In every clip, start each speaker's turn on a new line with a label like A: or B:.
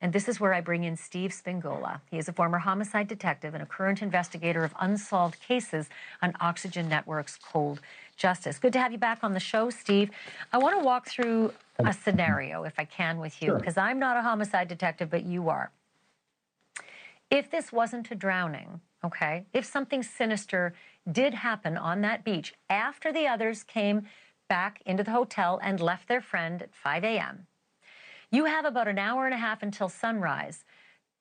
A: And this is where I bring in Steve Spingola. He is a former homicide detective and a current investigator of unsolved cases on Oxygen Network's Cold Justice. Good to have you back on the show, Steve. I want to walk through a scenario, if I can, with you, because I'm not a homicide detective, but you are. If this wasn't a drowning, okay, if something sinister did happen on that beach after the others came back into the hotel and left their friend at 5 a.m., you have about an hour and a half until sunrise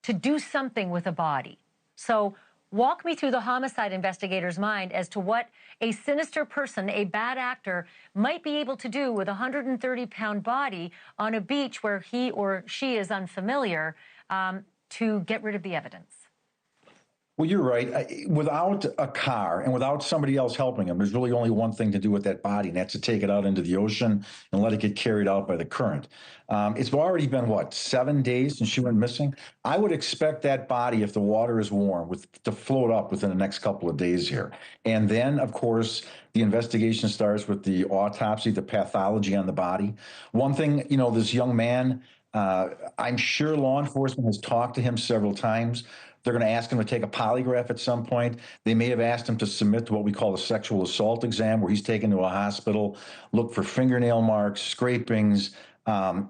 A: to do something with a body. So walk me through the homicide investigator's mind as to what a sinister person, a bad actor, might be able to do with a 130-pound body on a beach where he or she is unfamiliar to get rid of the evidence.
B: Well, you're right. Without a car and without somebody else helping them, there's really only one thing to do with that body, and that's to take it out into the ocean and let it get carried out by the current. It's already been, what, 7 days since she went missing? I would expect that body, if the water is warm, to float up within the next couple of days here. And then, of course, the investigation starts with the autopsy, the pathology on the body. One thing, this young man, I'm sure law enforcement has talked to him several times. They're going to ask him to take a polygraph at some point. They may have asked him to submit to what we call a sexual assault exam, where he's taken to a hospital, look for fingernail marks, scrapings,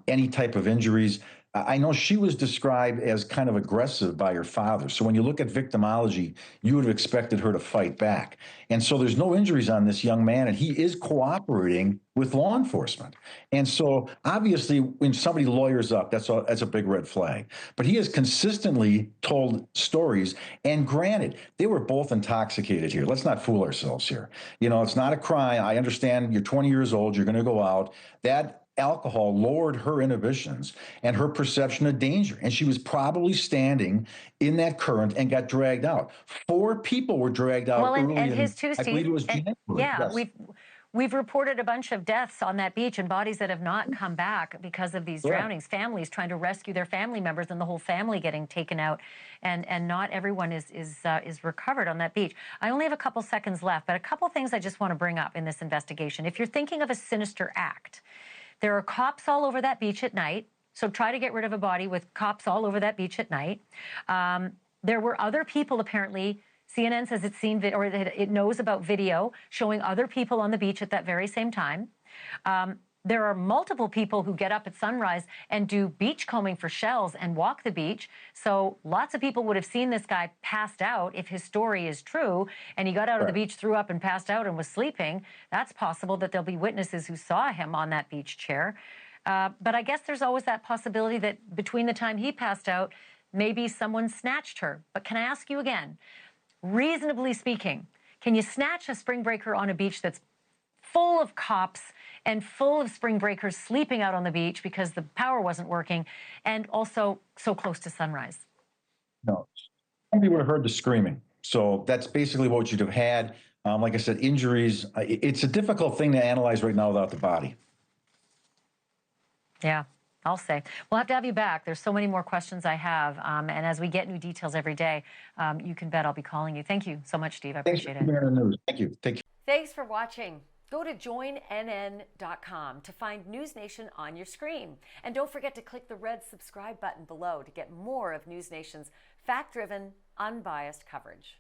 B: any type of injuries. I know she was described as kind of aggressive by her father. So when you look at victimology, you would have expected her to fight back. And so there's no injuries on this young man, and he is cooperating with law enforcement. And so obviously when somebody lawyers up, that's a big red flag. But he has consistently told stories. And granted, they were both intoxicated here. Let's not fool ourselves here. It's not a crime. I understand you're 20 years old. You're going to go out. That alcohol lowered her inhibitions and her perception of danger. And she was probably standing in that current and got dragged out. 4 people were dragged out.
A: Well,
B: early
A: and his too, Steve.
B: I believe it was January.
A: Yeah,
B: yes.
A: We've reported a bunch of deaths on that beach and bodies that have not come back because of these drownings. Families trying to rescue their family members and the whole family getting taken out, and not everyone is recovered on that beach. I only have a couple seconds left, but a couple things I just want to bring up in this investigation. If you're thinking of a sinister act, there are cops all over that beach at night, so try to get rid of a body with cops all over that beach at night. There were other people, apparently. CNN says it's seen, or it knows about video showing other people on the beach at that very same time. There are multiple people who get up at sunrise and do beach combing for shells and walk the beach. So lots of people would have seen this guy passed out if his story is true, and he got out of the beach, threw up and passed out and was sleeping. That's possible that there'll be witnesses who saw him on that beach chair. But I guess there's always that possibility that between the time he passed out, maybe someone snatched her. But can I ask you again, reasonably speaking, can you snatch a spring breaker on a beach that's full of cops and full of spring breakers sleeping out on the beach because the power wasn't working, and also so close to sunrise?
B: No. Somebody would have heard the screaming. So that's basically what you'd have had. Like I said, injuries. It's a difficult thing to analyze right now without the body.
A: Yeah, I'll say. We'll have to have you back. There's so many more questions I have. And as we get new details every day, you can bet I'll be calling you. Thank you so much, Steve. I appreciate it.
B: Thank you. Take care.
A: Thanks for watching. Go to joinnn.com to find NewsNation on your screen. And don't forget to click the red subscribe button below to get more of NewsNation's fact-driven, unbiased coverage.